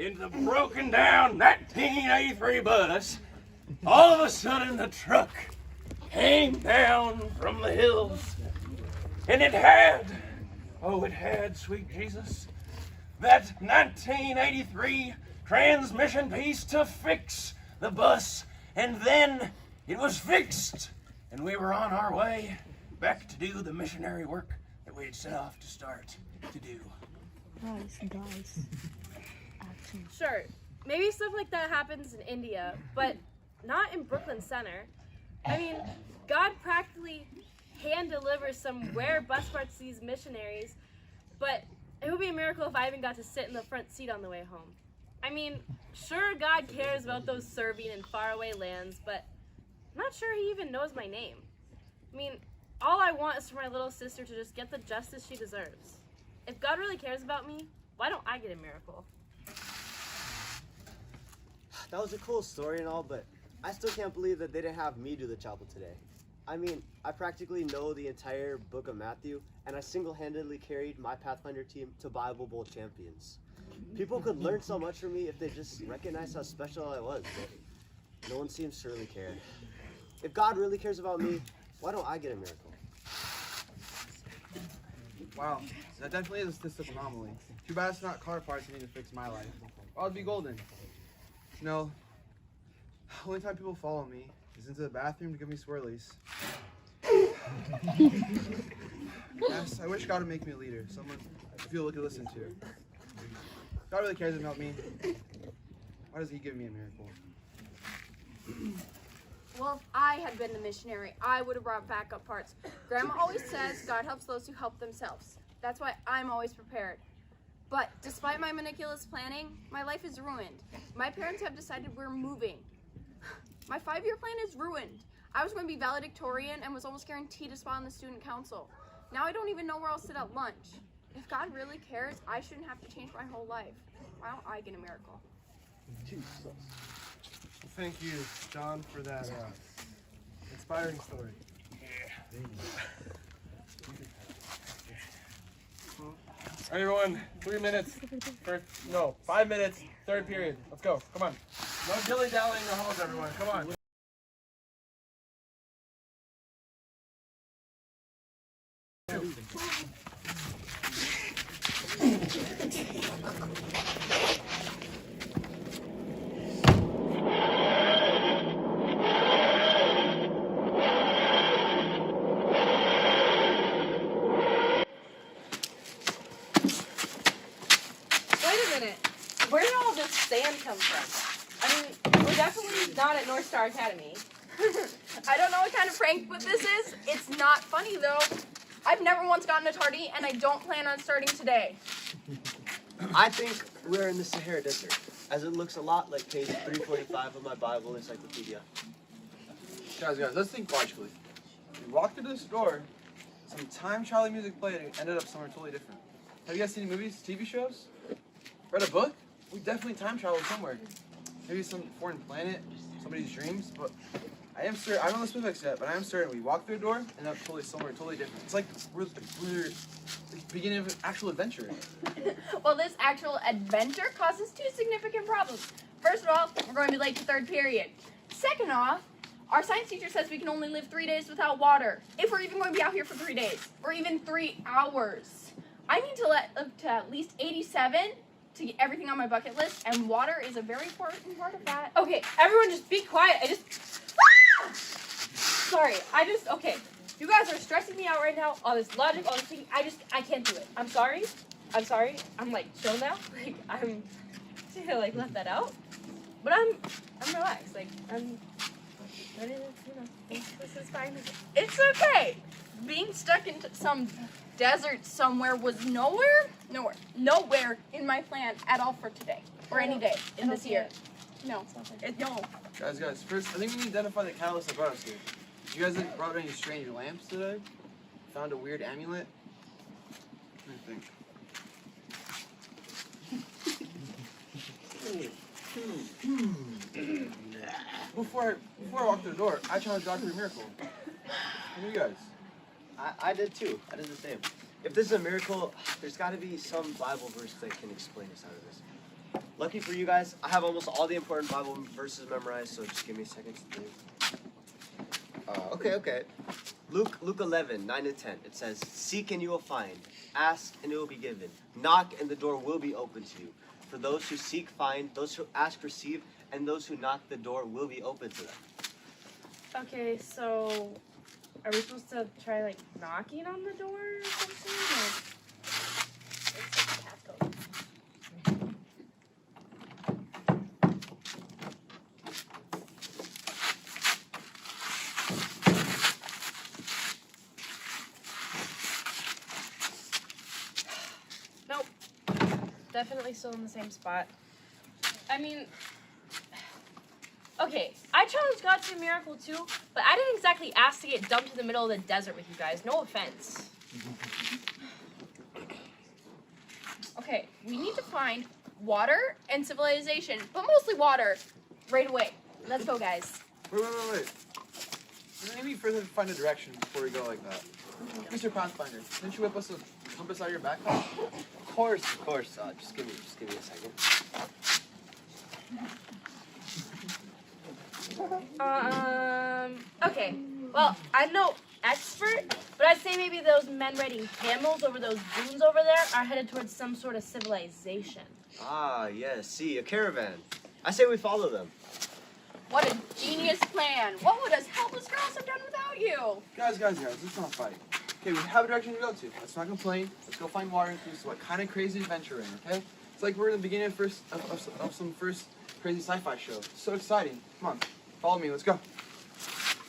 in the broken down 1983 bus, all of a sudden the truck came down from the hills, and it had, sweet Jesus, that 1983 transmission piece to fix the bus, and then it was fixed, and we were on our way back to do the missionary work that we had set off to start to do. Nice. Action. Sure, maybe stuff like that happens in India, but not in Brooklyn Center. I mean, God practically hand delivers some rare bus parts to these missionaries, but it would be a miracle if I even got to sit in the front seat on the way home. I mean, sure, God cares about those serving in faraway lands, but I'm not sure he even knows my name. I mean, all I want is for my little sister to just get the justice she deserves. If God really cares about me, why don't I get a miracle? That was a cool story and all, but I still can't believe that they didn't have me do the chapel today. I mean, I practically know the entire book of Matthew, and I single-handedly carried my Pathfinder team to Bible Bowl champions. People could learn so much from me if they just recognized how special I was, but no one seems to really care. If God really cares about me, why don't I get a miracle? Wow, that definitely is a statistical anomaly. Too bad it's not car parts that need to fix my life. Or I'd be golden. No, the only time people follow me is into the bathroom to give me swirlies. Yes, I wish God would make me a leader, someone people could listen to. If God really cares about me, why does he give me a miracle? Well, if I had been the missionary, I would have brought backup parts. Grandma always says God helps those who help themselves. That's why I'm always prepared. But despite my meticulous planning, my life is ruined. My parents have decided we're moving. My 5-year plan is ruined. I was going to be valedictorian and was almost guaranteed a spot on the student council. Now I don't even know where I'll sit at lunch. If God really cares, I shouldn't have to change my whole life. Why don't I get a miracle? Thank you, John, for that inspiring story. All right, everyone, 3 minutes. 5 minutes, third period. Let's go. Come on. No dilly-dallying in the halls, everyone. Come on. Wait a minute. Where did all this sand come from? I mean, we're definitely not at North Star Academy. I don't know what kind of prank but this is. It's not funny though. I've never once gotten a tardy and I don't plan on starting today. I think we're in the Sahara Desert, as it looks a lot like page 345 of my Bible encyclopedia. Guys, let's think logically. We walked through this door, some time Charlie music played, and ended up somewhere totally different. Have you guys seen any movies, TV shows? Read a book? We definitely time traveled somewhere. Maybe some foreign planet, somebody's dreams, but I am certain, I don't know the specifics yet, but I am certain we walked through a door and ended up totally somewhere totally different. It's like we're at the beginning of an actual adventure. Well, this actual adventure causes 2 significant problems. First of all, we're going to be late to third period. Second off, our science teacher says we can only live 3 days without water, if we're even going to be out here for 3 days, or even 3 hours. I need to live to at least 87 to get everything on my bucket list, and water is a very important part of that. Okay, everyone just be quiet. Sorry, okay. You guys are stressing me out right now. All this logic, all this thinking, I can't do it. I'm sorry. I'm like chill now. Like I'm just gonna like let that out. But I'm relaxed. Like I'm ready to, this is fine. It's okay. Being stuck in some desert somewhere was nowhere in my plan at all for today or any day in this year. No. Guys, first, I think we need to identify the catalyst that brought us here. You guys have brought any strange lamps today? Found a weird amulet? Let me think. Before I walked through the door, I challenged God for a miracle. How about you guys? I did too. I did the same. If this is a miracle, there's got to be some Bible verse that can explain us out of this. Lucky for you guys, I have almost all the important Bible verses memorized, so just give me a second to think. Okay. Luke 11, 9 to 10. It says, "Seek and you will find. Ask and it will be given. Knock and the door will be open to you. For those who seek find, those who ask receive, and those who knock the door will be open to them." Okay, so are we supposed to try like knocking on the door or something? Nope. Definitely still in the same spot. I mean, okay, I challenged God to a miracle too, but I didn't exactly ask to get dumped in the middle of the desert with you guys. No offense. Okay, we need to find water and civilization, but mostly water, right away. Let's go, guys. Wait. Maybe further find a direction before we go like that. Mr. Pathfinder, didn't you whip us a compass out of your backpack? Of course. Just give me a second. Okay. Well, I'm no expert, but I'd say maybe those men riding camels over those dunes over there are headed towards some sort of civilization. Ah, yes, see, a caravan. I say we follow them. What a genius plan. What would us helpless girls have done without you? Guys, let's not fight. Okay, we have a direction to go to. Let's not complain. Let's go find water and food. So what kind of crazy adventure we're in, okay? It's like we're in the beginning of some first crazy sci-fi show. It's so exciting. Come on, follow me. Let's go.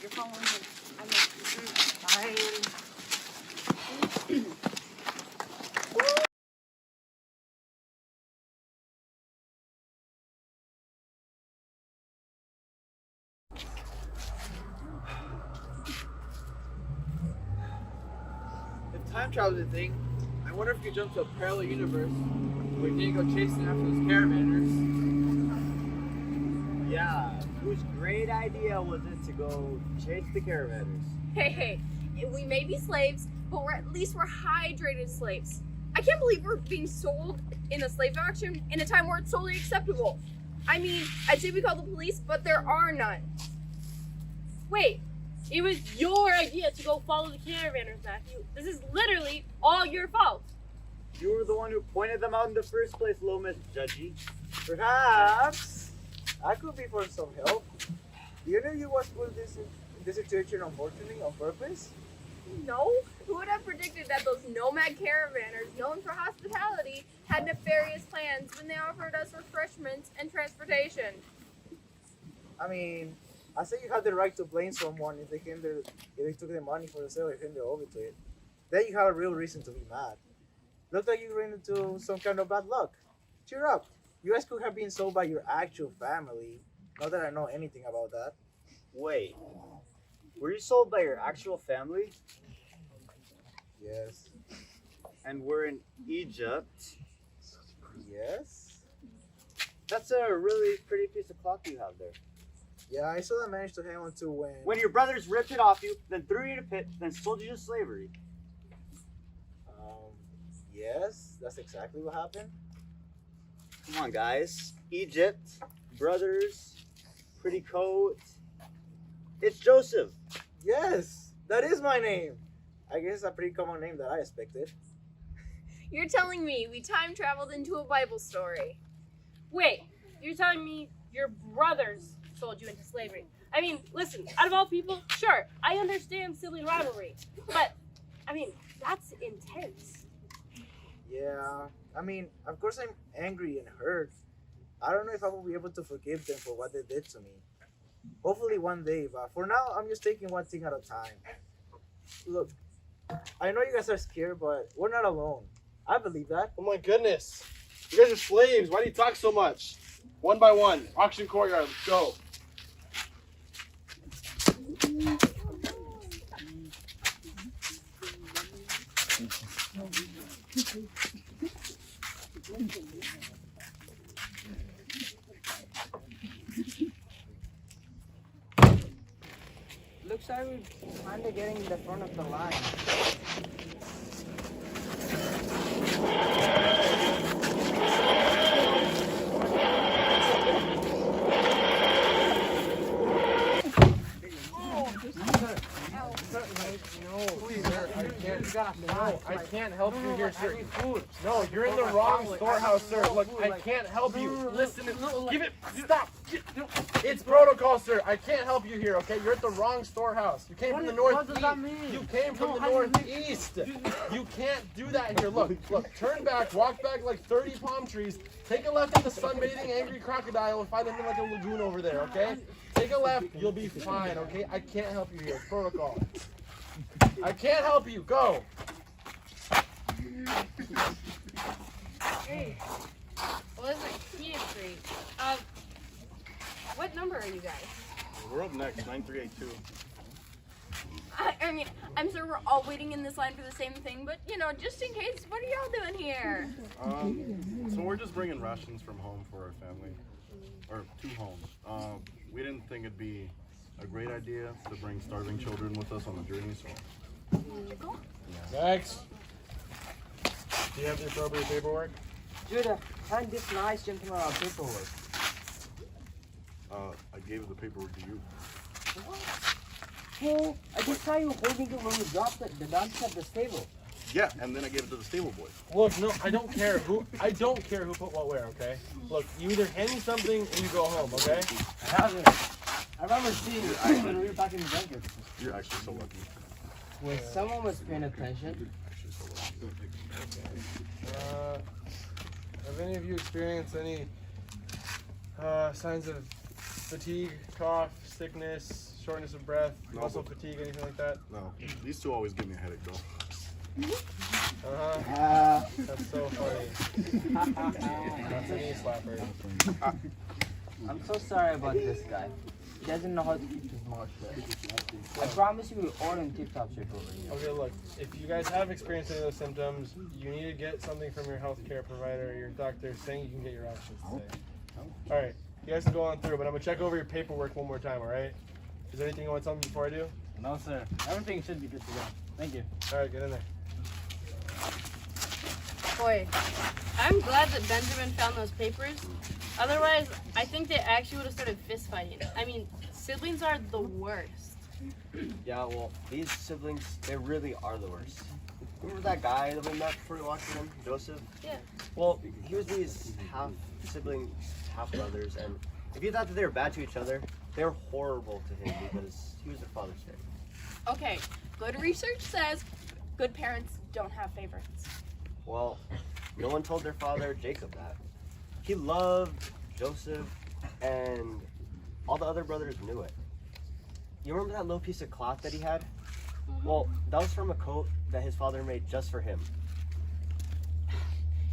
You're following me. I'm fine. If time travel is a thing, I wonder if we could jump to a parallel universe where we didn't go chasing after those caravanners. Yeah, whose great idea was it to go chase the caravanners? Hey, we may be slaves, but at least we're hydrated slaves. I can't believe we're being sold in a slave auction in a time where it's totally acceptable. I mean, I'd say we call the police, but there are none. Wait, it was your idea to go follow the caravanners, Matthew. This is literally all your fault. You were the one who pointed them out in the first place, Lomas Judgy. Perhaps I could be for some help. Do you know you was put this situation, unfortunately, on purpose? No? Who would have predicted that those nomad caravanners, known for hospitality, had nefarious plans when they offered us refreshments and transportation? I mean, I say you have the right to blame someone if they took the money for the sale and handed over to it. Then you have a real reason to be mad. Looks like you ran into some kind of bad luck. Cheer up. You guys could have been sold by your actual family. Not that I know anything about that. Wait, were you sold by your actual family? Yes. And we're in Egypt? Yes? That's a really pretty piece of cloth you have there. Yeah, I still managed to hang on to When your brothers ripped it off you, then threw you in a pit, then sold you to slavery. Yes, that's exactly what happened. Come on, guys. Egypt, brothers, pretty coat. It's Joseph. Yes, that is my name. I guess it's a pretty common name that I expected. You're telling me we time traveled into a Bible story. Wait, you're telling me your brothers sold you into slavery? I mean, listen, out of all people, sure, I understand sibling rivalry, but, I mean, that's intense. Yeah, I mean, of course I'm angry and hurt. I don't know if I will be able to forgive them for what they did to me. Hopefully one day, but for now, I'm just taking one thing at a time. Look, I know you guys are scared, but we're not alone. I believe that. Oh my goodness. You guys are slaves. Why do you talk so much? One by one. Auction courtyard. Let's go. Looks like we're kind of getting in the front of the line. No, please, sir, I can't help you here, sir. No, you're in the wrong storehouse, sir. Look, I can't help you. Listen, give it, stop. It's protocol, sir. I can't help you here, okay? You're at the wrong storehouse. You came from the northeast. What does that mean? You came from the northeast. You can't do that here. Look, turn back, walk back like 30 palm trees, take a left at the sunbathing angry crocodile and find him in like a lagoon over there, okay? Take a left, you'll be fine, okay? I can't help you here. It's protocol. I can't help you. Go. Hey. Well, this is Keenan Street. What number are you guys? We're up next, 9382. I mean, I'm sure we're all waiting in this line for the same thing, but you know, just in case, what are y'all doing here? So we're just bringing rations from home for our family, or to home. We didn't think it'd be a great idea to bring starving children with us on the journey, so. Next. Do you have the appropriate paperwork? Judah, hand this nice gentleman our paperwork. I gave the paperwork to you. Hey, I just saw you holding it when we dropped the dogs at the stable. Yeah, and then I gave it to the stable boy. Look, no, I don't care who put what where, okay? Look, you either hand me something or you go home, okay? I remember seeing you when we were packing the blankets. You're actually so lucky. When someone was paying attention. Actually so lucky. Have any of you experienced any signs of fatigue, cough, sickness, shortness of breath, No, muscle but- fatigue, anything like that? No, these two always give me a headache though. That's so funny. That's a knee slapper. I'm so sorry about this guy. He doesn't know how to keep his mouth shut. I promise you we're all in tip-top shape over here. Okay, look, if you guys have experienced any of those symptoms, you need to get something from your healthcare provider or your doctor saying you can get your options today. Alright, you guys can go on through, but I'm going to check over your paperwork one more time, alright? Is there anything you want to tell me before I do? No, sir. Everything should be good to go. Thank you. Alright, get in there. Boy, I'm glad that Benjamin found those papers. Otherwise, I think they actually would have started fist fighting. I mean, siblings are the worst. Yeah, well, these siblings, they really are the worst. Remember that guy that we met before we walked in, Joseph? Yeah. Well, he was these half siblings, half brothers, and if you thought that they were bad to each other, they were horrible to him because he was their father's favorite. Okay, good research says good parents don't have favorites. Well, no one told their father, Jacob, that. He loved Joseph, and all the other brothers knew it. You remember that little piece of cloth that he had? Well, that was from a coat that his father made just for him.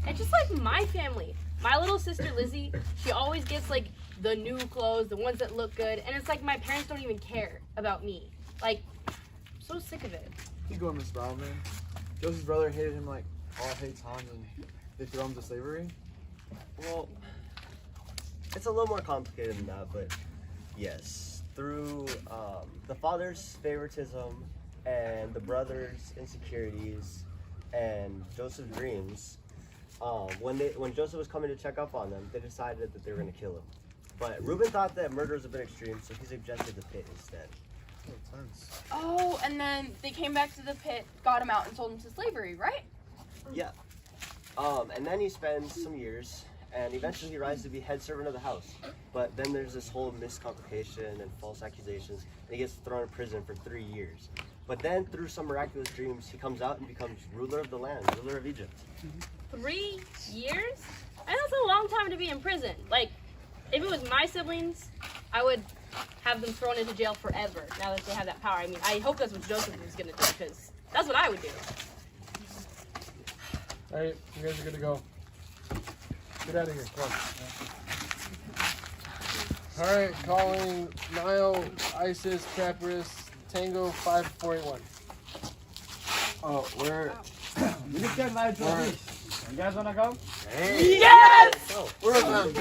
And just like my family, my little sister Lizzie, she always gets like the new clothes, the ones that look good, and it's like my parents don't even care about me. Like, I'm so sick of it. Keep going, Miss Brown, man. Joseph's brother hated him like all hates Hans, and they threw him to slavery. Well, it's a little more complicated than that, but yes, through the father's favoritism and the brother's insecurities and Joseph's dreams, when Joseph was coming to check up on them, they decided that they were going to kill him. But Reuben thought that murder was a bit extreme, so he suggested the pit instead. Oh, and then they came back to the pit, got him out, and sold him to slavery, right? Yeah. And then he spends some years, and eventually he rises to be head servant of the house. But then there's this whole miscomplication and false accusations, and he gets thrown in prison for 3 years. But then, through some miraculous dreams, he comes out and becomes ruler of the land, ruler of Egypt. 3 years? And that's a long time to be in prison. Like, if it was my siblings, I would have them thrown into jail forever now that they have that power. I mean, I hope that's what Joseph was going to do, because that's what I would do. Alright, you guys are good to go. Get out of here, come on. Alright, calling Nile, ISIS, Capris, Tango 5481. Oh, we just got married to a beach. You guys wanna go? Hey! Yes! Where is them?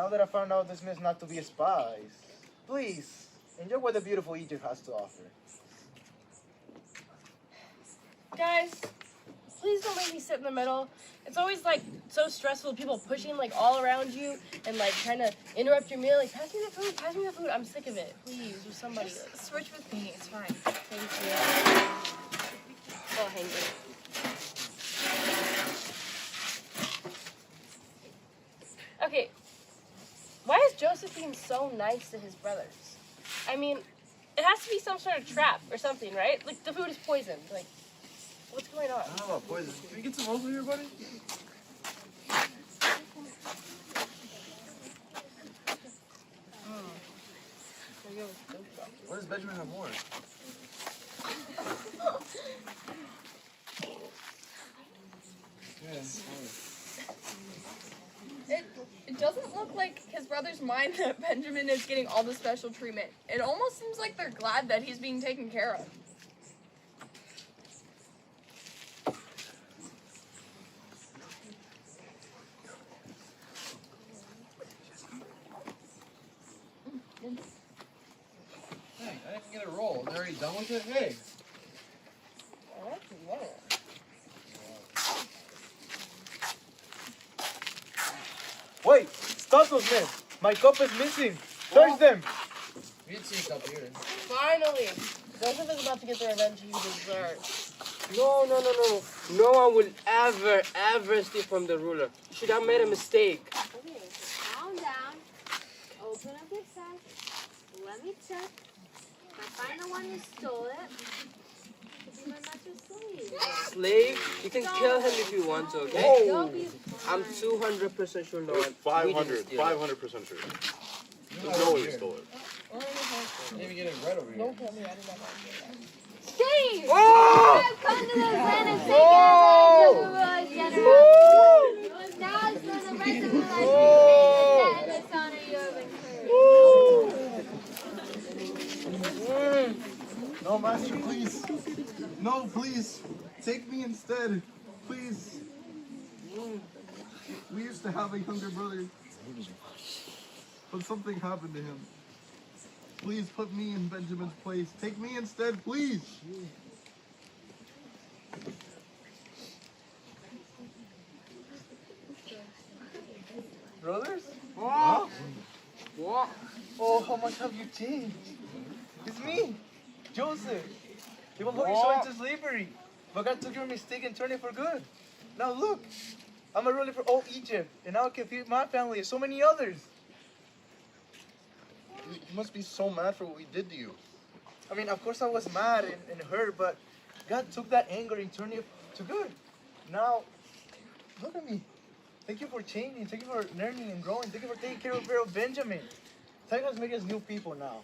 now that I found out this means not to be a spy, please enjoy what the beautiful Egypt has to offer. Guys, please don't make me sit in the middle. It's always like so stressful with people pushing like all around you and like trying to interrupt your meal. Like, pass me the food, pass me the food. I'm sick of it. Please, with somebody. Just switch with me. It's fine. Thank you. Oh, hang on. Okay, why is Joseph being so nice to his brothers? I mean, it has to be some sort of trap or something, right? Like, the food is poisoned. Like, what's going on? I don't know about poison. Can we get some over here, buddy? Why does Benjamin have more? It doesn't look like his brothers mind that Benjamin is getting all the special treatment. It almost seems like they're glad that he's being taken care of. Hey, I didn't get a roll. They're already done with it? Hey. Wait, stop those men. My cup is missing. Search them. We didn't see a cup here. Finally! Joseph is about to get the revenge he deserves. No. No one will ever steal from the ruler. You should have made a mistake. Okay, calm down. Open up your sack. Let me check. If I find the one who stole it, it'll be my master's slave. Slave? You can kill him if you want to, okay? Don't be I'm 200% sure no one. 500% sure. There's no way we stole it. Didn't even get it right over here. Don't kill me, I did not want to do that. Steve! Oh! You have come to this land and taken advantage of the generosity. Now it's for the rest of your life to be the dishonor you have incurred. No, master, please. No, please. Take me instead. Please. We used to have a younger brother, but something happened to him. Please put me in Benjamin's place. Take me instead, please. Brothers? What? Oh, how much have you changed? It's me, Joseph. You were looking so into slavery, but God took your mistake and turned it for good. Now look, I'm a ruler for all Egypt, and now I can feed my family and so many others. You must be so mad for what we did to you. I mean, of course I was mad and hurt, but God took that anger and turned it to good. Now, look at me. Thank you for changing. Thank you for learning and growing. Thank you for taking care of Benjamin. Thank us make us new people now.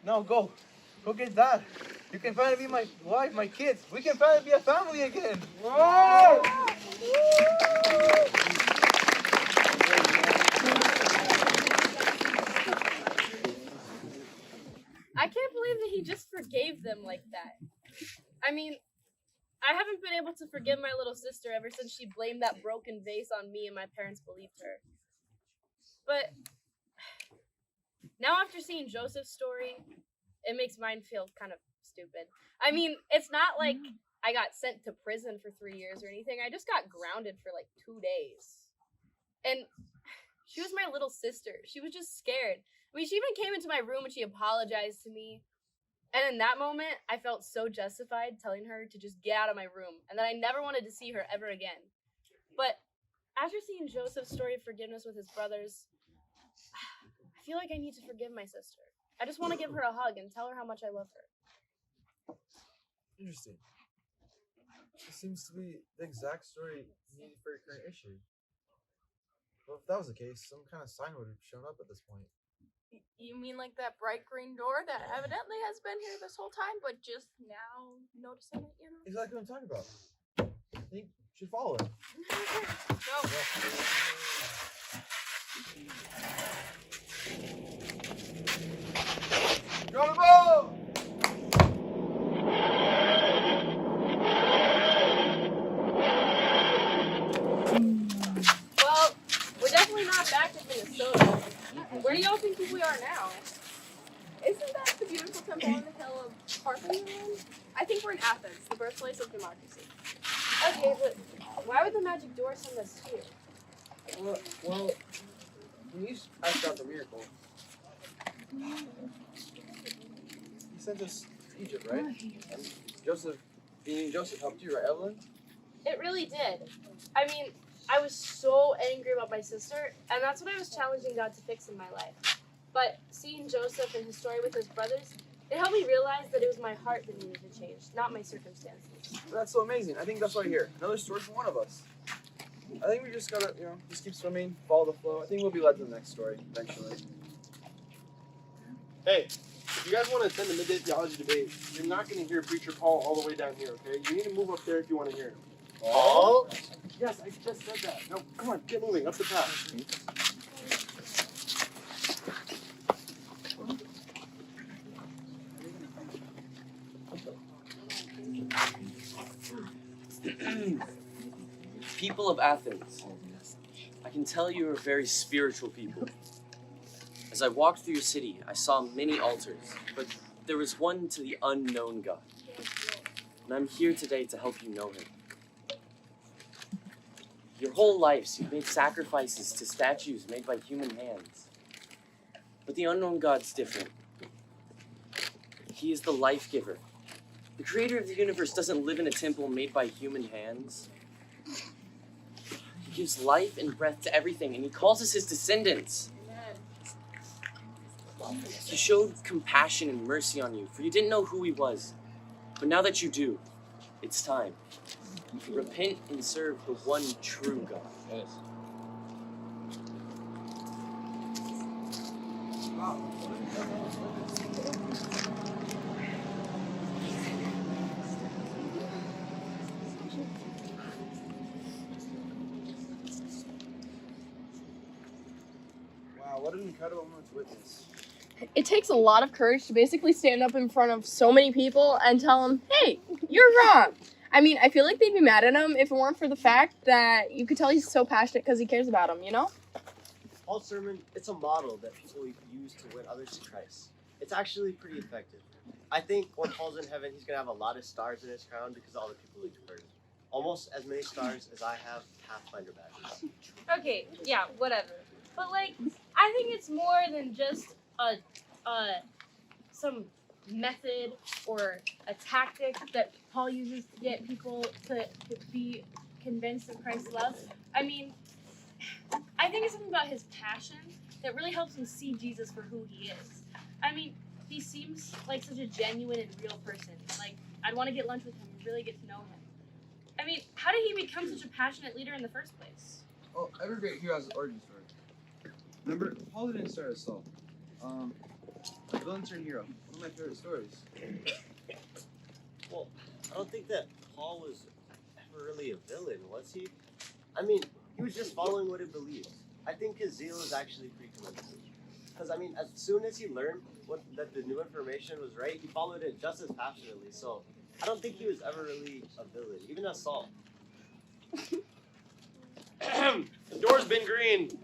Now go. Go get that. You can finally be my wife, my kids. We can finally be a family again. Whoa! I can't believe that he just forgave them like that. I mean, I haven't been able to forgive my little sister ever since she blamed that broken vase on me and my parents believed her. But now after seeing Joseph's story, it makes mine feel kind of stupid. I mean, it's not like I got sent to prison for 3 years or anything. I just got grounded for like 2 days. And she was my little sister. She was just scared. I mean, she even came into my room and she apologized to me. And in that moment, I felt so justified telling her to just get out of my room and that I never wanted to see her ever again. But after seeing Joseph's story of forgiveness with his brothers, I feel like I need to forgive my sister. I just want to give her a hug and tell her how much I love her. Interesting. It seems to be the exact story needed for your current issue. Well, if that was the case, some kind of sign would have shown up at this point. You mean like that bright green door that evidently has been here this whole time, but just now noticing it, you know? Exactly what I'm talking about. You should follow it. Go to go! Well, we're definitely not not back in Minnesota. Where do y'all think we are now? Isn't that the beautiful temple on the hill of Parthenon? I think we're in Athens, the birthplace of democracy. Okay, but why would the magic door send us here? Well, when you asked God for miracle, He sent us to Egypt, right? And Joseph helped you, right, Evelyn? It really did. I mean, I was so angry about my sister, and that's what I was challenging God to fix in my life. But seeing Joseph and his story with his brothers, it helped me realize that it was my heart that needed to change, not my circumstances. That's so amazing. I think that's why you're here. Another story from one of us. I think we just gotta, just keep swimming, follow the flow. I think we'll be led to the next story eventually. Hey, if you guys want to attend the midday theology debate, you're not going to hear Preacher Paul all the way down here, okay? You need to move up there if you want to hear him. Paul? Yes, I just said that. No, come on, get moving, up the path. People of Athens, I can tell you are very spiritual people. As I walked through your city, I saw many altars, but there was one to the unknown God. And I'm here today to help you know him. Your whole lives, you've made sacrifices to statues made by human hands. But the unknown God's different. He is the life giver. The creator of the universe doesn't live in a temple made by human hands. He gives life and breath to everything, and he calls us his descendants. He showed compassion and mercy on you, for you didn't know who he was. But now that you do, it's time. Repent and serve the one true God. Yes. Wow, what an incredible moment to witness. It takes a lot of courage to basically stand up in front of so many people and tell them, hey, you're wrong. I mean, I feel like they'd be mad at him if it weren't for the fact that you could tell he's so passionate because he cares about them, you know? Paul's sermon, it's a model that people use to win others to Christ. It's actually pretty effective. I think when Paul's in heaven, he's going to have a lot of stars in his crown because of all the people he converted. Almost as many stars as I have Pathfinder badges. Okay, yeah, whatever. But like, I think it's more than just some method or a tactic that Paul uses to get people to be convinced of Christ's love. I mean, I think it's something about his passion that really helps him see Jesus for who he is. I mean, he seems like such a genuine and real person. Like, I'd want to get lunch with him and really get to know him. I mean, how did he become such a passionate leader in the first place? Oh, every great hero has an origin story. Remember, Paul didn't start as Saul. A villain turned hero. One of my favorite stories. Well, I don't think that Paul was ever really a villain, was he? I mean, he was just following what he believed. I think his zeal is actually pretty commendable. Because, I mean, as soon as he learned that the new information was right, he followed it just as passionately. So, I don't think he was ever really a villain, even as Saul. The door's been green.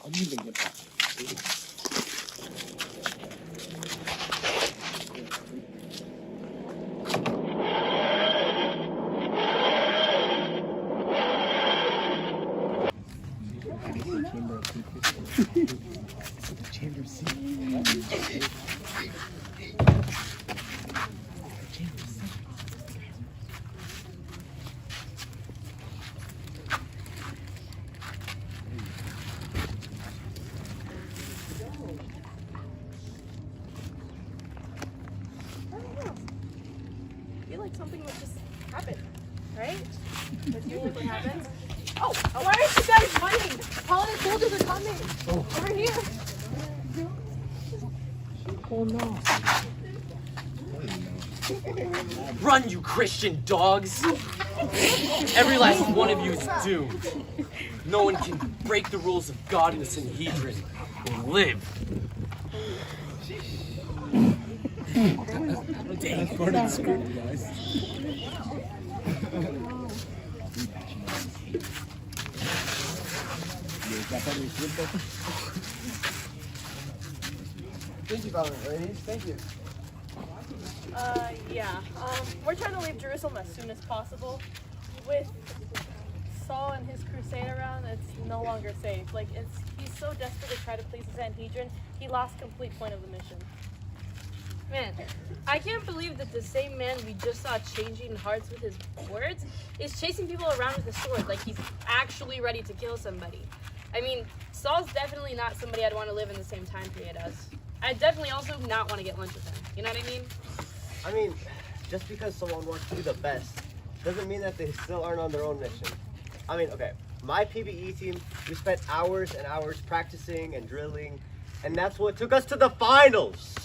I didn't even get that. Chamber C. I feel like something would just happen, right? That's usually what happens. Oh, why aren't you guys running? Paul and his soldiers are coming. Over here. Oh no. Run, you Christian dogs! Every last one of you is doomed. No one can break the rules of God in the Sanhedrin and live. That's part of the script, guys. Thank you, ladies. Thank you. Yeah. We're trying to leave Jerusalem as soon as possible. With Saul and his crusade around, it's no longer safe. Like, he's so desperate to try to please the Sanhedrin, he lost complete point of the mission. Man, I can't believe that the same man we just saw changing hearts with his words is chasing people around with a sword, like he's actually ready to kill somebody. I mean, Saul's definitely not somebody I'd want to live in the same time period as. I'd definitely also not want to get lunch with him. You know what I mean? I mean, just because someone wants to do the best doesn't mean that they still aren't on their own mission. I mean, okay, my PBE team, we spent hours and hours practicing and drilling, and that's what took us to the finals.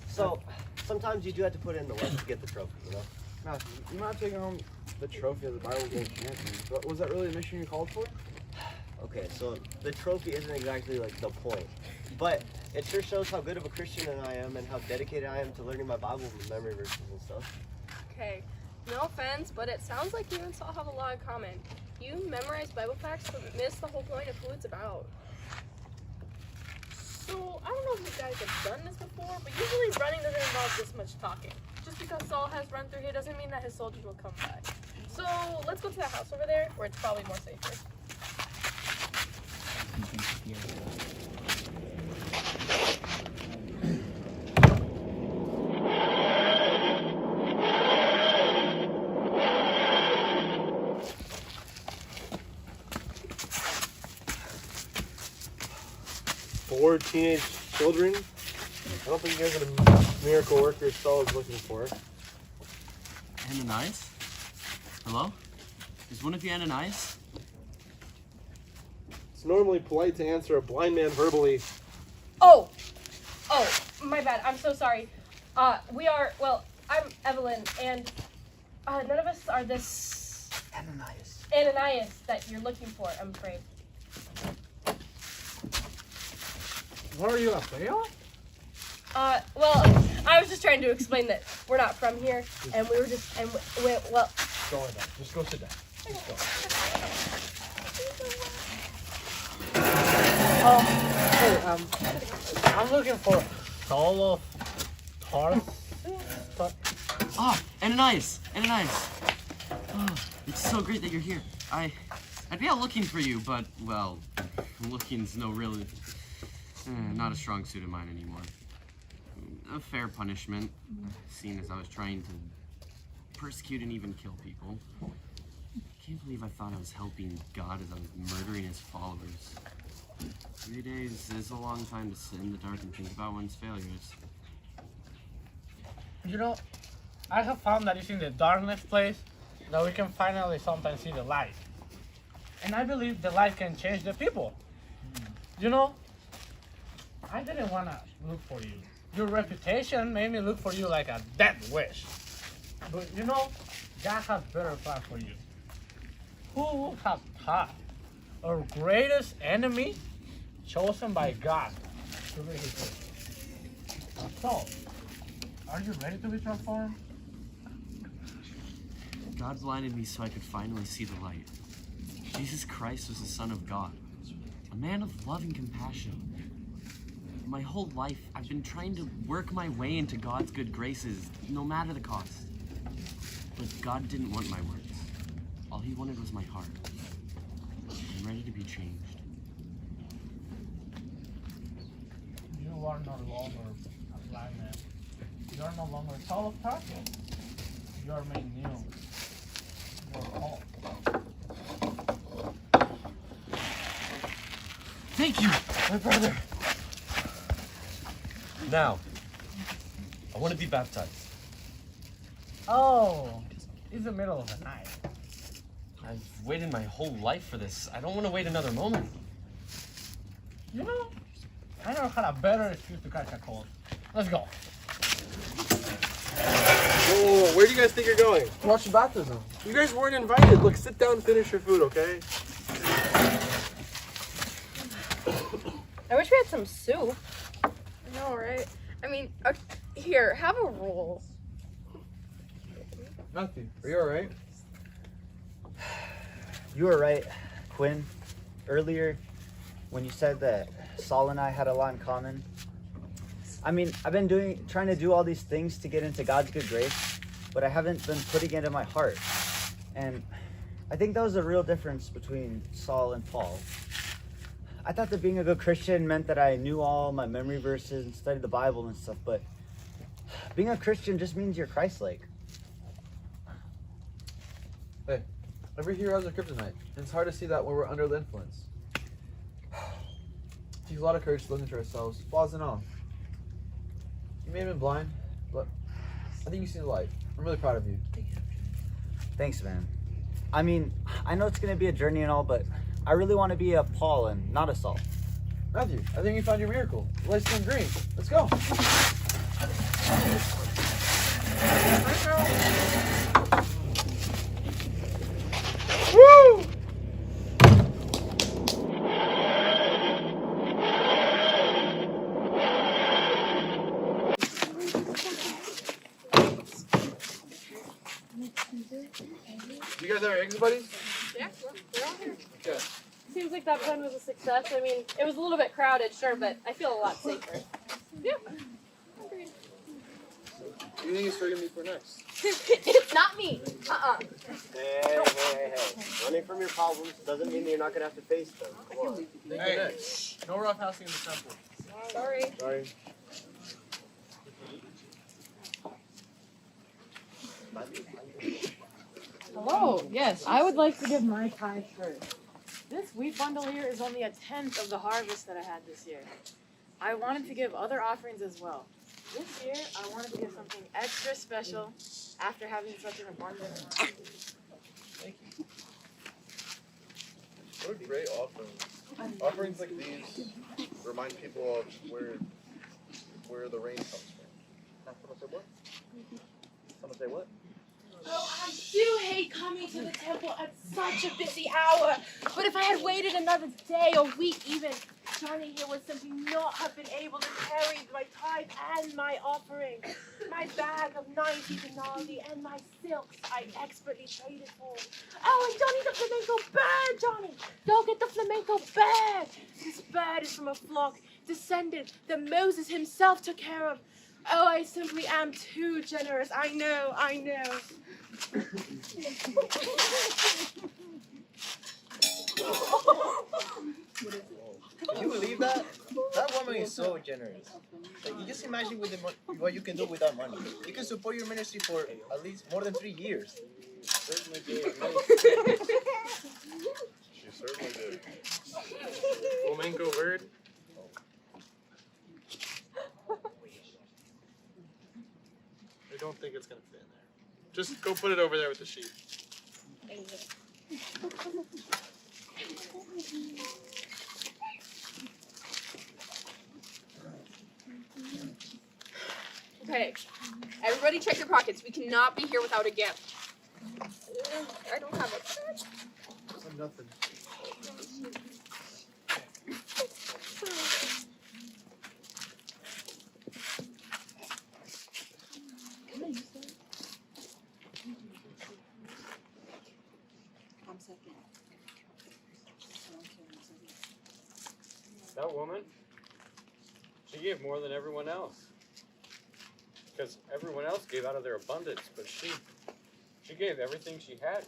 So, sometimes you do have to put in the work to get the trophy, you know? Matthew, you're not taking home the trophy of the Bible Game champion, but was that really the mission you called for? Okay, so the trophy isn't exactly like the point, but it sure shows how good of a Christian I am and how dedicated I am to learning my Bible memory verses and stuff. Okay, no offense, but it sounds like you and Saul have a lot in common. You memorize Bible facts but miss the whole point of who it's about. So, I don't know if you guys have done this before, but usually running doesn't involve this much talking. Just because Saul has run through here doesn't mean that his soldiers will come by. So, let's go to that house over there, where it's probably more safer. Four teenage children. I don't think you guys are the miracle workers Saul is looking for. Ananias? Hello? Is one of you Ananias? It's normally polite to answer a blind man verbally. Oh, my bad. I'm so sorry. I'm Evelyn, and none of us are this Ananias that you're looking for, I'm afraid. What are you, a player? I was just trying to explain that we're not from here, and we were just, Go on down. Just go sit down. Just go. I'm looking for Saul of Tarsus. Ah, Ananias! Oh, it's so great that you're here. I'd be out looking for you, but, well, looking's not a strong suit of mine anymore. A fair punishment, seeing as I was trying to persecute and even kill people. I can't believe I thought I was helping God as I was murdering his followers. 3 days is a long time to sit in the dark and think about one's failures. You know, I have found that it's in the darkness place that we can finally sometimes see the light. And I believe the light can change the people. You know, I didn't want to look for you. Your reputation made me look for you like a death wish. But you know, God has better plan for you. Who would have thought our greatest enemy chosen by God to be his enemy? So, are you ready to be transformed? God blinded me so I could finally see the light. Jesus Christ was the Son of God, a man of love and compassion. My whole life, I've been trying to work my way into God's good graces, no matter the cost. But God didn't want my words. All he wanted was my heart. I'm ready to be changed. You are no longer a blind man. You are no longer Saul of Tarsus. You are made new. You are called. Thank you, My brother. Now, I want to be baptized. Oh, it's the middle of the night. I've waited my whole life for this. I don't want to wait another moment. You know, I never had a better excuse to catch a cold. Let's go. Whoa, where do you guys think you're going? Watch the baptism. You guys weren't invited. Look, sit down and finish your food, okay? I wish we had some soup. I know, right? I mean, here, have a roll. Matthew, are you alright? You were right, Quinn. earlier when you said that Saul and I had a lot in common. I mean, I've been trying to do all these things to get into God's good grace, but I haven't been putting it in my heart. And I think that was the real difference between Saul and Paul. I thought that being a good Christian meant that I knew all my memory verses and studied the Bible and stuff, but being a Christian just means you're Christ-like. Hey, every hero has a kryptonite, and it's hard to see that when we're under the influence. It takes a lot of courage to look into ourselves, flaws and all. You may have been blind, but I think you see the light. I'm really proud of you. Thanks, man. I mean, I know it's going to be a journey and all, but I really want to be a Paul and not a Saul. Matthew, I think you found your miracle. The light's turning green. Let's go. Woo! You guys have eggs, buddies? Yeah, we're all here. Okay. Seems like that plan was a success. I mean, it was a little bit crowded, sure, but I feel a lot safer. Yeah. Agreed. Who do you think is friggin' me for next? It's not me. Hey. Running from your problems doesn't mean that you're not going to have to face them. Come on. Hey, no roughhousing in the temple. Sorry. Sorry. Hello, yes, I would like to give my tithe first. This wheat bundle here is only 1/10 of the harvest that I had this year. I wanted to give other offerings as well. This year, I wanted to give something extra special after having such an abundant harvest. Thank you. What a great offering. Offerings like these remind people of where the rain comes from. Someone say what? Someone say what? Oh, I do hate coming to the temple at such a busy hour. But if I had waited another day or week even, Johnny here would simply not have been able to carry my tithe and my offering. My bag of 90 denarii and my silks I expertly traded for. Oh, and Johnny the flamenco bird, Johnny! Go get the flamenco bird! This bird is from a flock descendant that Moses himself took care of. Oh, I simply am too generous. I know. Can you believe that? That woman is so generous. Like, you just imagine with what you can do with that money. You can support your ministry for at least more than 3 years. Certainly did. She certainly did. Flamenco bird. I don't think it's gonna fit in there. Just go put it over there with the sheep. Okay, everybody check your pockets. We cannot be here without a gift. I don't have a purse. Nothing. That woman, she gave more than everyone else. Because everyone else gave out of their abundance, but she gave everything she had.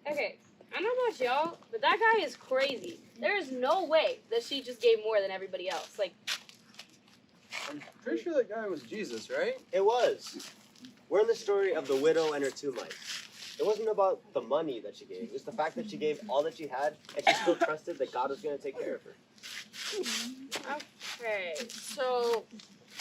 Okay, I don't know about y'all, but that guy is crazy. There is no way that she just gave more than everybody else. Like, I'm pretty sure that guy was Jesus, right? It was. We're in the story of the widow and her 2 mites. It wasn't about the money that she gave. It was the fact that she gave all that she had, and she still trusted that God was going to take care of her. Okay, so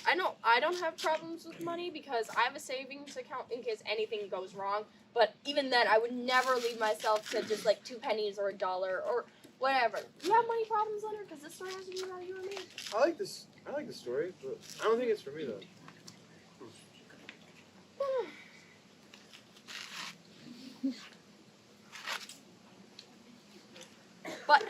I know I don't have problems with money because I have a savings account in case anything goes wrong. But even then, I would never leave myself to just like 2 pennies or $1 or whatever. Do you have money problems, Leonard? Because this story has to be about you and me. I like this story, but I don't think it's for me though. But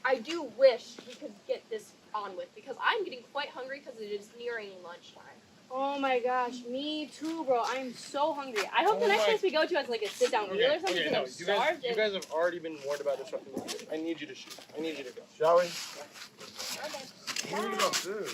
I do wish we could get this on with because I'm getting quite hungry because it is nearing lunchtime. Oh my gosh, me too, bro. I'm so hungry. I hope the next place we go to has like a sit-down meal or something. Okay, because no, I'm starved. you guys have already been warned about this from the beginning. I need you to shoot. I need you to go. Shall we? Here we go, dude.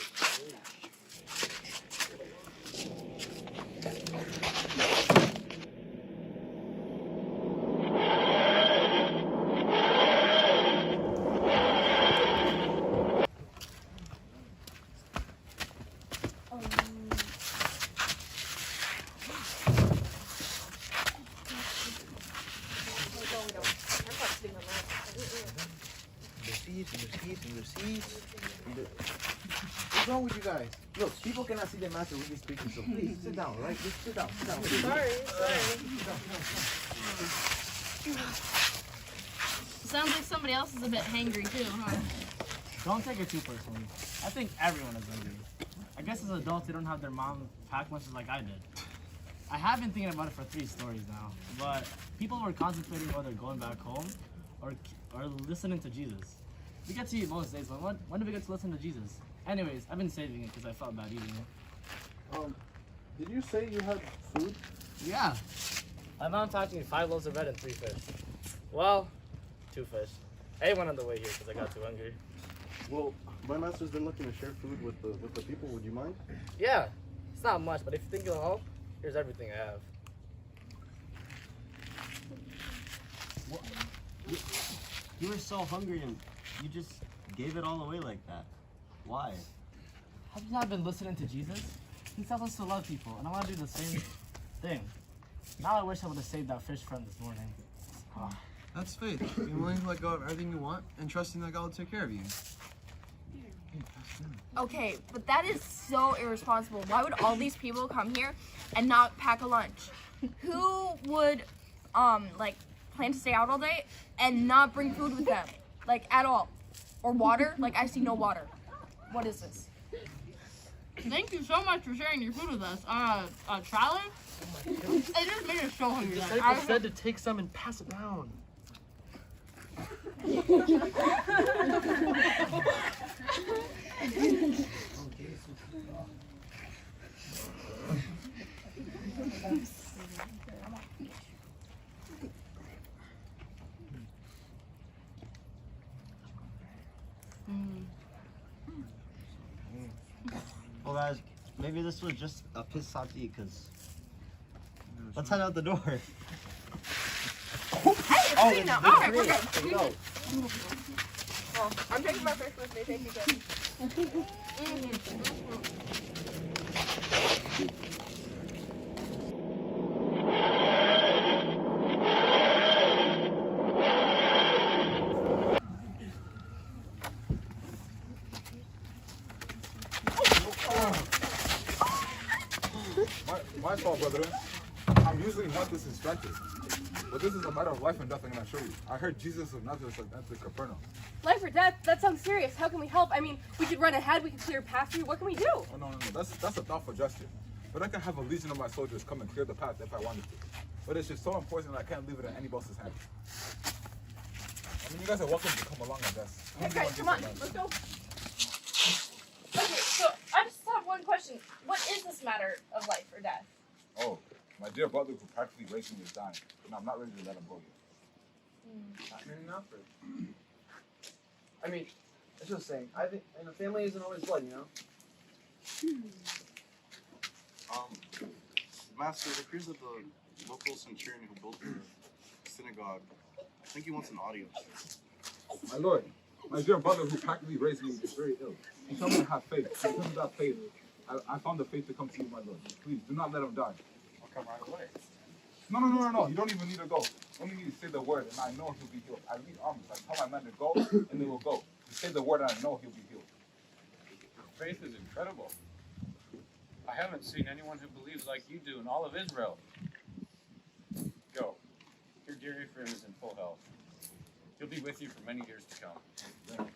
What's wrong with you guys? Look, people cannot see the master when he's speaking, so please sit down, right? Just sit down. Sit down. Sorry. Sounds like somebody else is a bit hangry too, huh? Don't take it too personally. I think everyone is hungry. I guess as adults, they don't have their mom pack lunches like I did. I have been thinking about it for 3 stories now, but people were contemplating whether going back home or listening to Jesus. We get to eat most days, but when do we get to listen to Jesus? Anyways, I've been saving it because I felt bad eating it. Did you say you had food? Yeah. My mom packed me 5 loaves of bread and 3 fish. Well, 2 fish. I ate one on the way here because I got too hungry. Well, my master's been looking to share food with the people. Would you mind? Yeah, it's not much, but if you think it'll help, here's everything I have. You were so hungry and you just gave it all away like that. Why? Have you not been listening to Jesus? He tells us to love people, and I want to do the same thing. Now I wish I would have saved that fish from this morning. That's faith. Being willing to let go of everything you want and trusting that God will take care of you. Okay, but that is so irresponsible. Why would all these people come here and not pack a lunch? Who would, like, plan to stay out all day and not bring food with them? Like, at all? Or water? Like, I see no water. What is this? Thank you so much for sharing your food with us. Charlie? It just made us so hungry. The disciple said to take some and pass it round. Well, guys, maybe this was just a piss off to eat, because let's head out the door. Hey, it's free now. All right, we're good. Here we go. Well, I'm taking my fish with me. Thank you, guys. My fault, brethren. I'm usually not this distracted. But this is a matter of life and death, I'm gonna show you. I heard Jesus of Nazareth entered Capernaum. Life or death? That sounds serious. How can we help? I mean, we could run ahead, we could clear a path for you. What can we do? Oh, no. That's a thoughtful gesture. But I can have a legion of my soldiers come and clear the path if I wanted to. But it's just so important that I can't leave it in anybody else's hands. I mean, you guys are welcome to come along, I guess. Okay, come on, let's go. Okay, so I just have one question. What is this matter of life or death? Oh, my dear brother who practically raised me is dying, and I'm not ready to let him go yet. Not many enough. I mean, it's just saying. I think, and the family isn't always blood, you know. Master, it appears that the local centurion who built the synagogue, I think he wants an audience. My lord, my dear brother who practically raised me is very ill. He told me to have faith. Because of that faith, I found the faith to come to you, my lord. Please, do not let him die. I'll come right away. No. You don't even need to go. Only need to say the word, and I know he'll be healed. I lead armies. I tell my men to go, and they will go. You say the word, and I know he'll be healed. Your faith is incredible. I haven't seen anyone who believes like you do in all of Israel. Go. Your dear Ephraim is in full health. He'll be with you for many years to come.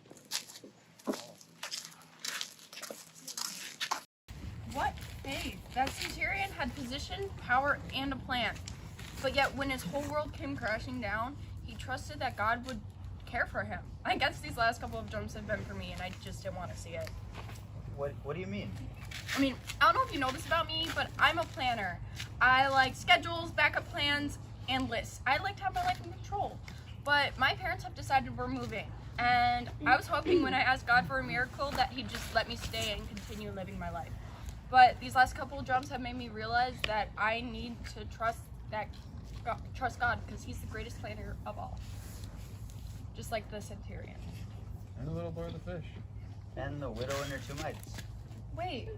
What faith? That centurion had position, power, and a plan. But yet, when his whole world came crashing down, he trusted that God would care for him. I guess these last couple of jumps have been for me, and I just didn't want to see it. What do you mean? I mean, I don't know if you know this about me, but I'm a planner. I like schedules, backup plans, and lists. I like to have my life in control. But my parents have decided we're moving. And I was hoping when I asked God for a miracle that he'd just let me stay and continue living my life. But these last couple of jobs have made me realize that I need to trust God, because he's the greatest planner of all. Just like the centurion. And the little boy with the fish. And the widow and her 2 mites. Wait,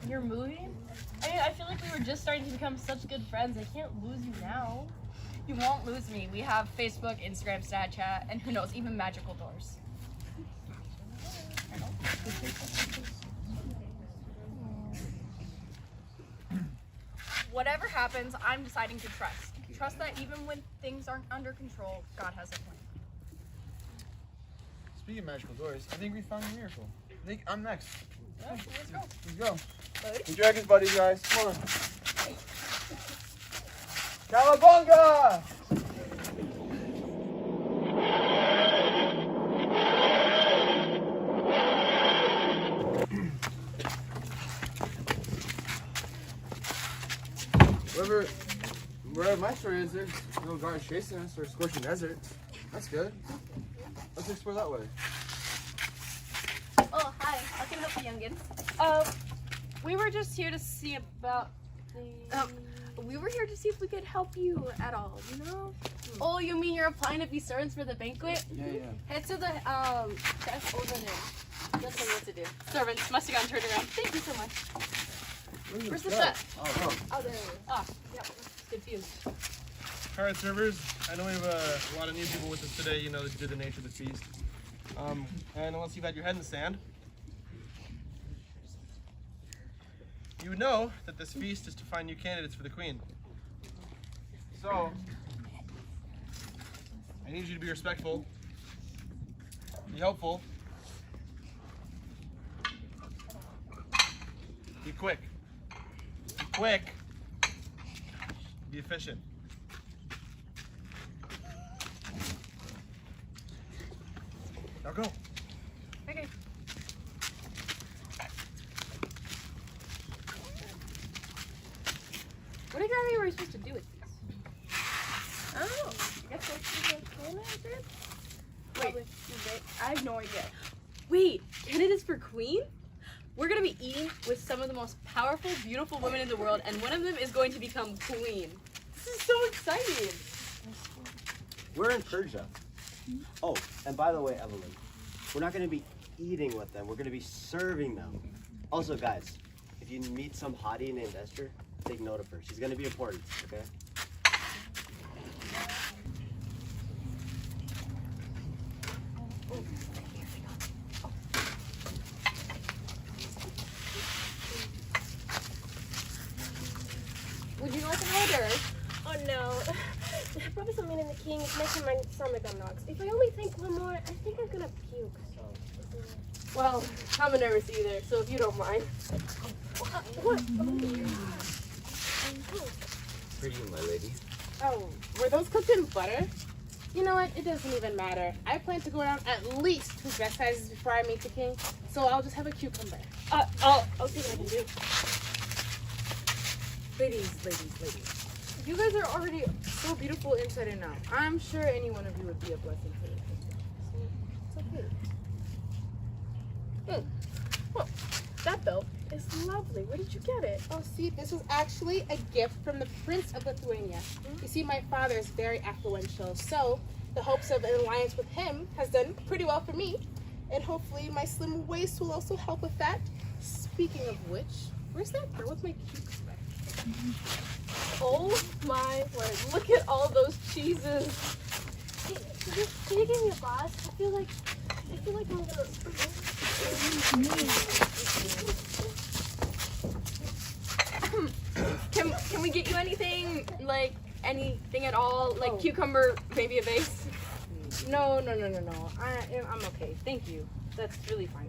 you're moving? I mean, I feel like we were just starting to become such good friends. I can't lose you now. You won't lose me. We have Facebook, Instagram, Snapchat, and who knows, even magical doors. Whatever happens, I'm deciding to trust. Trust that even when things aren't under control, God has a plan. Speaking of magical doors, I think we found a miracle. I think I'm next. Yeah, let's go. Let's go. Buddy? The dragons, buddies, guys. Come on. Cowabunga! Wherever my story is, there's no guards chasing us or scorching desert. That's good. Let's explore that way. Oh, hi. How can I help you, youngin? We were just here to see about the... We were here to see if we could help you at all, you know? Oh, you mean you're applying to be servants for the banquet? Yeah. Head to the chef over there. He'll tell you what to do. Servants must have gotten turned around. Thank you so much. Where's the chef? Oh, there. Ah, yeah. Confused. All right, servers. I know we have a lot of new people with us today, you know, due to the nature of the feast. And once you've had your head in the sand, you would know that this feast is to find new candidates for the queen. So, I need you to be respectful, be helpful, be quick, be efficient. Now go. Okay. What exactly were we supposed to do with these? I don't know. I guess that's Wait, I have no idea. Wait, candidates for queen? We're gonna be eating with some of the most powerful, beautiful women in the world, and one of them is going to become queen. This is so exciting. We're in Persia. Oh, and by the way, Evelyn, we're not going to be eating with them. We're going to be serving them. Also, guys, if you meet some hottie named Esther, take note of her. She's going to be important, okay? Would you like an order? Oh no. Probably something in the king is making my stomach on knocks. If I only think one more, I think I'm gonna puke. So, Well, I'm a nervous either, so if you don't mind. what? Pretty, my lady. Oh, were those cooked in butter? You know what? It doesn't even matter. I plan to go around at least 2 dress sizes before I meet the king, so I'll just have a cucumber. I'll see what I can do. Ladies. You guys are already so beautiful inside and out. I'm sure any one of you would be a blessing to me. So, it's okay. Well, that belt is lovely. Where did you get it? Oh, see, this was actually a gift from the Prince of Lithuania. You see, my father is very affluential, so the hopes of an alliance with him has done pretty well for me. And hopefully my slim waist will also help with that. Speaking of which, where's that girl with my cucumber? Oh my word, look at all those cheeses. Hey, can you give me a glass? I feel like I'm gonna. Can we get you anything, like anything at all? Like cucumber, maybe a vase? No. I'm okay. Thank you. That's really fine.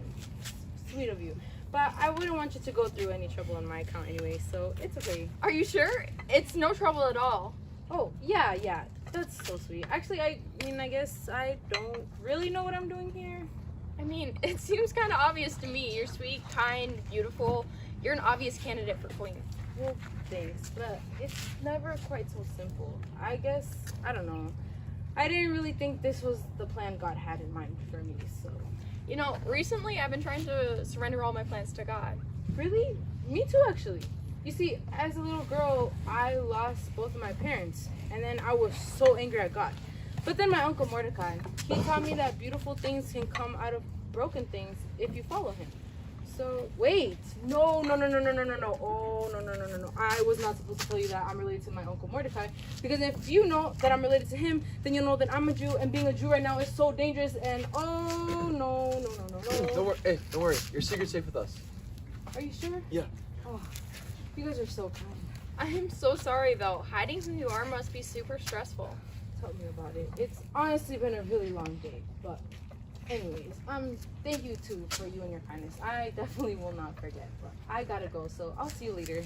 Sweet of you. But I wouldn't want you to go through any trouble on my account anyway, so it's okay. Are you sure? It's no trouble at all. Oh, yeah. That's so sweet. Actually, I guess I don't really know what I'm doing here. I mean, it seems kind of obvious to me. You're sweet, kind, beautiful. You're an obvious candidate for queen. Well, thanks, but it's never quite so simple. I guess, I don't know. I didn't really think this was the plan God had in mind for me, so. You know, recently I've been trying to surrender all my plans to God. Really? Me too, actually. You see, as a little girl, I lost both of my parents, and then I was so angry at God. But then my uncle Mordecai, he taught me that beautiful things can come out of broken things if you follow him. So, wait. No. Oh, no. I was not supposed to tell you that I'm related to my uncle Mordecai. Because if you know that I'm related to him, then you'll know that I'm a Jew, and being a Jew right now is so dangerous, and oh, no. Don't worry. Hey, don't worry. Your secret's safe with us. Are you sure? Yeah. Oh, you guys are so kind. I am so sorry though. Hiding who you are must be super stressful. Tell me about it. It's honestly been a really long day, but anyways, thank you too for you and your kindness. I definitely will not forget, but I gotta go, so I'll see you later.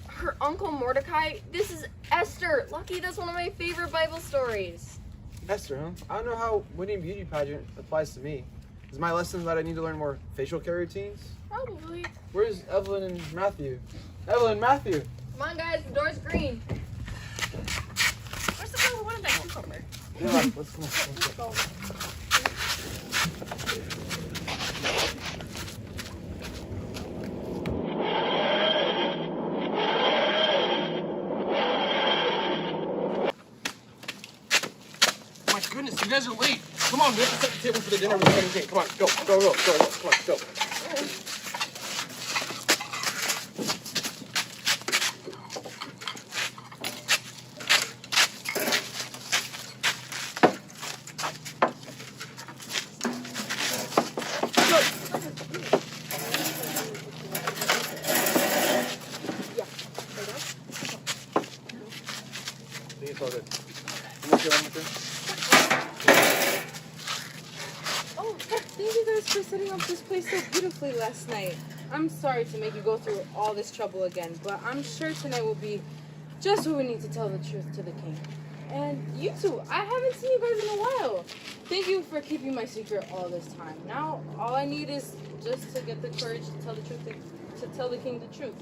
Her uncle Mordecai? This is Esther. Lucky, that's one of my favorite Bible stories. Esther, huh? I don't know how winning beauty pageant applies to me. Is my lesson that I need to learn more facial care routines? Probably. Where's Evelyn and Matthew? Evelyn, Matthew. Come on, guys. The door's green. Where's the girl who wanted that cucumber? Yeah, let's go. My goodness, you guys are late. Come on, we have to set the table for the dinner with the wedding cake. Come on, go. Come on, go. It's all good. I'm okay, Oh, thank you guys for setting up this place so beautifully last night. I'm sorry to make you go through all this trouble again, but I'm sure tonight will be just what we need to tell the truth to the king. And you two, I haven't seen you guys in a while. Thank you for keeping my secret all this time. Now, all I need is just to get the courage to tell the truth, to tell the king the truth.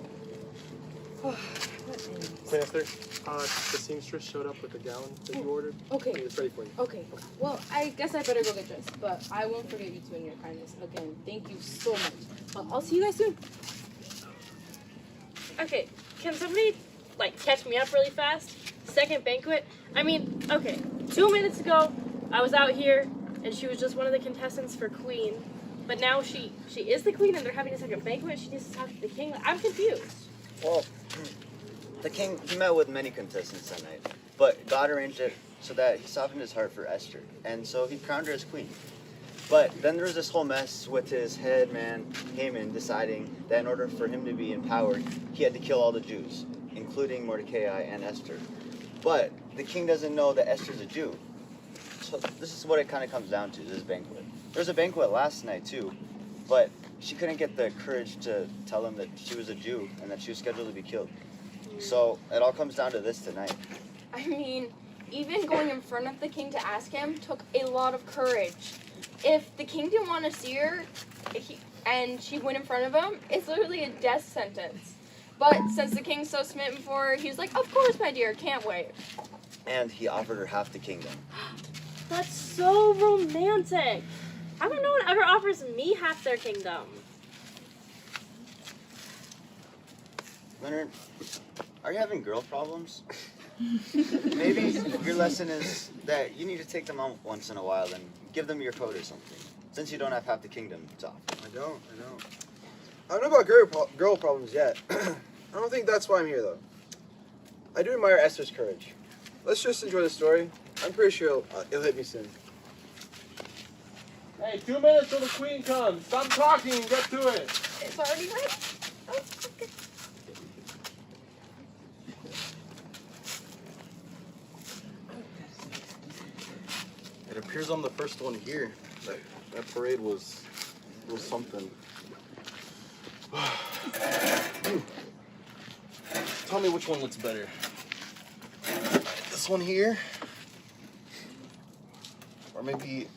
Queen Esther, the seamstress showed up with the gown that you ordered. Okay. It's ready for you. Okay. Well, I guess I better go get dressed, but I won't forget you two and your kindness. Again, thank you so much. But I'll see you guys soon. Okay, can somebody, catch me up really fast? Second banquet? I mean, okay, 2 minutes ago, I was out here, and she was just one of the contestants for queen. But now she is the queen, and they're having a second banquet. She needs to talk to the king. I'm confused. Well, the king, he met with many contestants that night, but God arranged it so that he softened his heart for Esther, and so he crowned her as queen. But then there was this whole mess with his head man, Haman, deciding that in order for him to be empowered, he had to kill all the Jews, including Mordecai and Esther. But the king doesn't know that Esther's a Jew. So this is what it kind of comes down to, this banquet. There was a banquet last night too, but she couldn't get the courage to tell him that she was a Jew and that she was scheduled to be killed. So it all comes down to this tonight. I mean, even going in front of the king to ask him took a lot of courage. If the king didn't want to see her and she went in front of him, it's literally a death sentence. But since the king's so smitten for her, he's like, of course, my dear, can't wait. And he offered her half the kingdom. That's so romantic. How come no one ever offers me half their kingdom? Leonard, are you having girl problems? Maybe your lesson is that you need to take them out once in a while and give them your coat or something, since you don't have half the kingdom to offer. I don't know about girl problems yet. I don't think that's why I'm here, though. I do admire Esther's courage. Let's just enjoy the story. I'm pretty sure it'll hit me soon. Hey, 2 minutes till the queen comes. Stop talking and get to it. It's already ready. Oh, okay. It appears I'm the first one here. That parade was something. Tell me which one looks better. This one here? Or maybe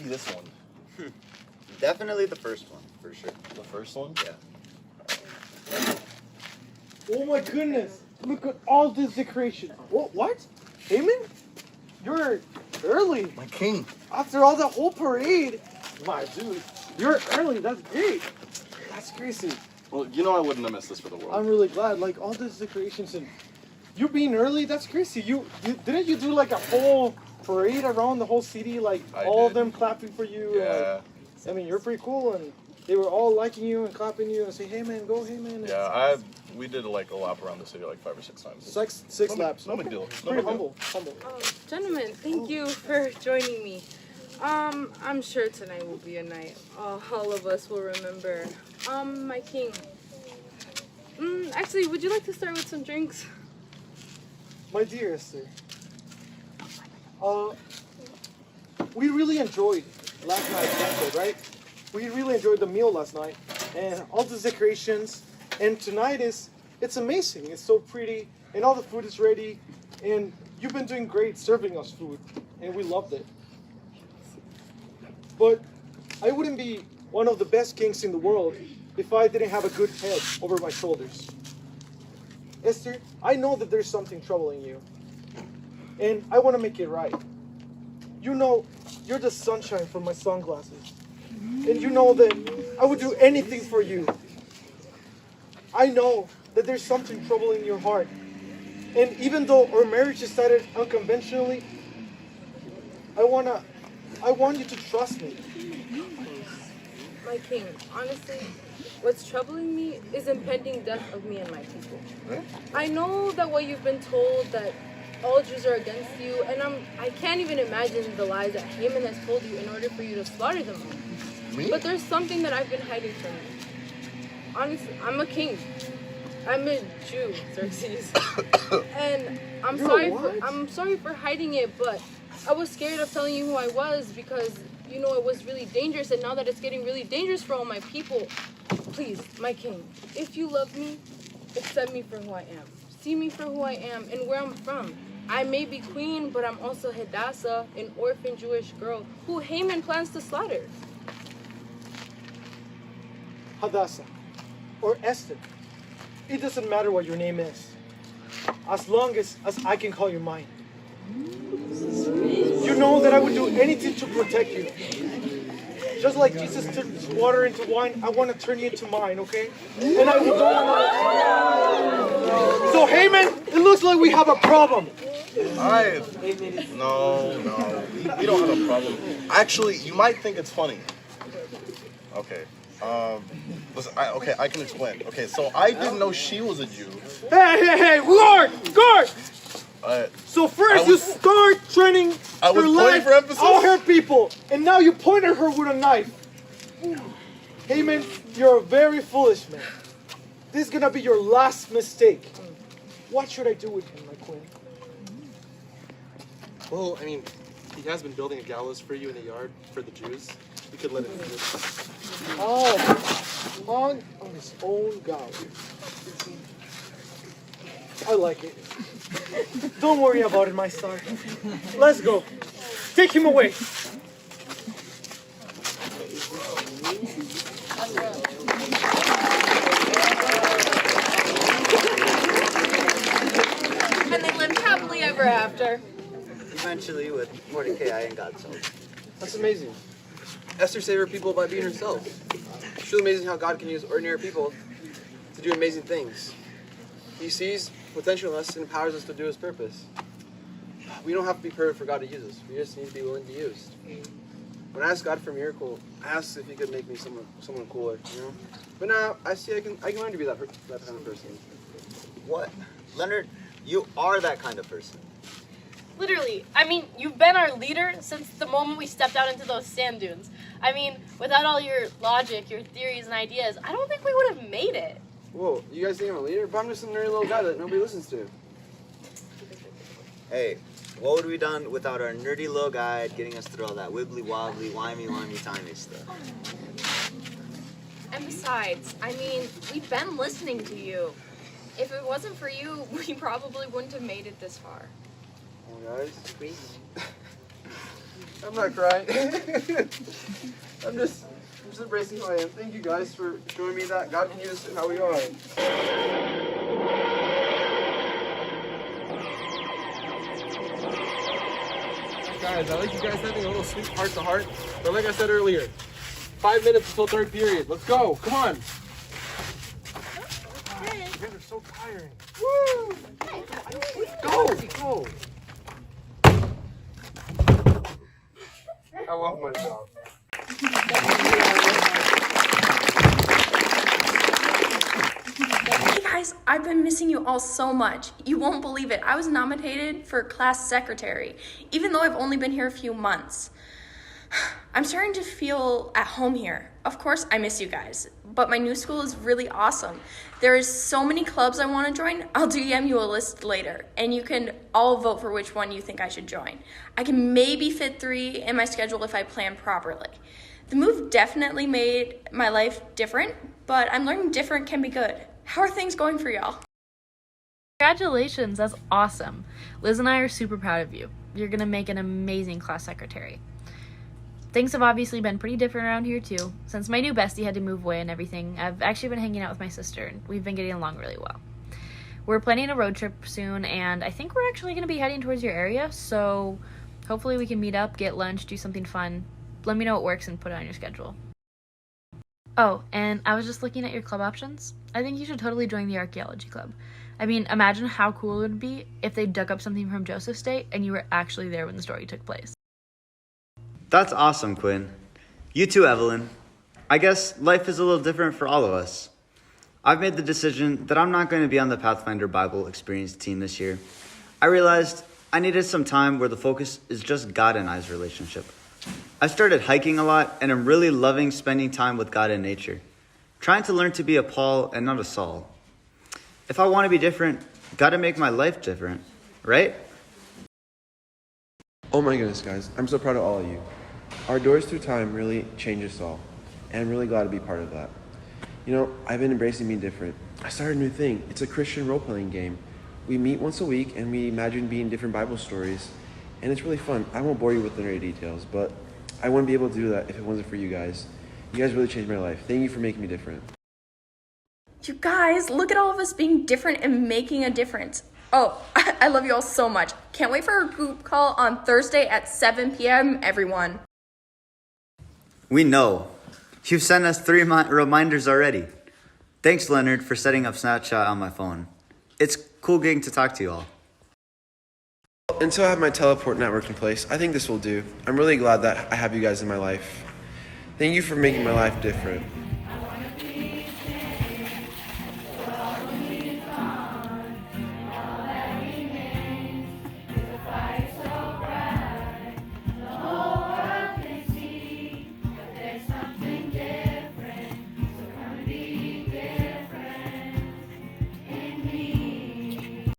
this one? Definitely the first one, for sure. The first one? Yeah. Oh my goodness! Look at all this decoration. What? Heyman? You're early. My king. After all that whole parade. My dude, you're early. That's great. That's crazy. Well, you know I wouldn't have missed this for the world. I'm really glad. Like all these decorations and you being early. That's crazy. You didn't you do like a whole parade around the whole city? Like all of them clapping for you. Yeah. I mean, you're pretty cool, and they were all liking you and clapping you and saying, "Hey man, go, hey man." Yeah, we did like a lap around the city like 5 or 6 times. Six laps. No big deal. No Pretty big deal. humble. Gentlemen, thank you for joining me. I'm sure tonight will be a night all of us will remember. My king. Actually, would you like to start with some drinks? My dear Esther, we really enjoyed last night's banquet, right? We really enjoyed the meal last night, and all the decorations. And tonight it's amazing. It's so pretty, and all the food is ready, and you've been doing great serving us food, and we loved it. But I wouldn't be one of the best kings in the world if I didn't have a good head over my shoulders. Esther, I know that there's something troubling you, and I want to make it right. You know, you're the sunshine from my sunglasses, and you know that I would do anything for you. I know that there's something troubling your heart, and even though our marriage is started unconventionally, I want you to trust me. My king, honestly, what's troubling me is impending death of me and my people. I know that what you've been told, that all Jews are against you, and I can't even imagine the lies that Haman has told you in order for you to slaughter them all. Me? But there's something that I've been hiding from you. Honestly, I'm a king. I'm a Jew, Xerxes. And I'm sorry for hiding it, but I was scared of telling you who I was because, you know, it was really dangerous, and now that it's getting really dangerous for all my people, please, my king, if you love me, accept me for who I am. See me for who I am and where I'm from. I may be queen, but I'm also Hadassah, an orphan Jewish girl who Haman plans to slaughter. Hadassah, or Esther, it doesn't matter what your name is, as long as I can call you mine. You know that I would do anything to protect you. Just like Jesus turned water into wine, I want to turn you into mine, okay? And I will go. So Haman, it looks like we have a problem. No, we don't have a problem. Actually, you might think it's funny. Okay. Listen, I can explain. Okay, so I didn't know she was a Jew. Hey, guard! So first you start training your leg, for emphasis. all her people, and now you point at her with a knife. Haman, you're a very foolish man. This is gonna be your last mistake. What should I do with him, my queen? Well, I mean, he has been building a gallows for you in the yard for the Jews. You could let him do this. Oh, on his own God. I like it. Don't worry about it, my son. Let's go. Take him away. And they lived happily ever after. Eventually, with Mordecai and God's help. That's amazing. Esther saved her people by being herself. It's really amazing how God can use ordinary people to do amazing things. He sees potential in us and empowers us to do His purpose. We don't have to be perfect for God to use us. We just need to be willing to be used. When I asked God for a miracle, I asked if He could make me someone cooler, you know. But now I see I can learn to be that kind of person. What, Leonard? You are that kind of person. Literally. I mean, you've been our leader since the moment we stepped out into those sand dunes. I mean, without all your logic, your theories, and ideas, I don't think we would have made it. Whoa, you guys think I'm a leader? But I'm just a nerdy little guy that nobody listens to. Hey, what would we done without our nerdy little guide getting us through all that wibbly wobbly, wimey timey stuff? And besides, I mean, we've been listening to you. If it wasn't for you, we probably wouldn't have made it this far. Oh, guys. I'm not crying. I'm just embracing who I am. Thank you guys for showing me that God can use us in how we are. Guys, I like you guys having a little sweet heart to heart, but like I said earlier, 5 minutes until third period. Let's go. Come on. You guys are so tiring. Woo! Go! Go! I love my job. Hey guys, I've been missing you all so much. You won't believe it. I was nominated for class secretary, even though I've only been here a few months. I'm starting to feel at home here. Of course, I miss you guys, but my new school is really awesome. There is so many clubs I want to join. I'll DM you a list later, and you can all vote for which one you think I should join. I can maybe fit 3 in my schedule if I plan properly. The move definitely made my life different, but I'm learning different can be good. How are things going for y'all? Congratulations, that's awesome. Liz and I are super proud of you. You're gonna make an amazing class secretary. Things have obviously been pretty different around here too. Since my new bestie had to move away and everything, I've actually been hanging out with my sister and we've been getting along really well. We're planning a road trip soon and I think we're actually gonna be heading towards your area, so hopefully we can meet up, get lunch, do something fun. Let me know what works and put it on your schedule. Oh, and I was just looking at your club options. I think you should totally join the archaeology club. I mean, imagine how cool it would be if they dug up something from Joseph's day and you were actually there when the story took place. That's awesome, Quinn. You too, Evelyn. I guess life is a little different for all of us. I've made the decision that I'm not going to be on the Pathfinder Bible Experience team this year. I realized I needed some time where the focus is just God and I's relationship. I started hiking a lot and I'm really loving spending time with God in nature. Trying to learn to be a Paul and not a Saul. If I want to be different, gotta make my life different, right? Oh my goodness, guys. I'm so proud of all of you. Our Doors Through Time really changed us all, and I'm really glad to be part of that. You know, I've been embracing being different. I started a new thing. It's a Christian role-playing game. We meet once a week, and we imagine being different Bible stories, and it's really fun. I won't bore you with the nerdy details, but I wouldn't be able to do that if it wasn't for you guys. You guys really changed my life. Thank you for making me different. You guys, look at all of us being different and making a difference. Oh, I love you all so much. Can't wait for our group call on Thursday at 7 p.m., everyone. We know. You've sent us 3 reminders already. Thanks, Leonard, for setting up Snapchat on my phone. It's cool getting to talk to you all. Until I have my teleport network in place, I think this will do. I'm really glad that I have you guys in my life. Thank you for making my life different.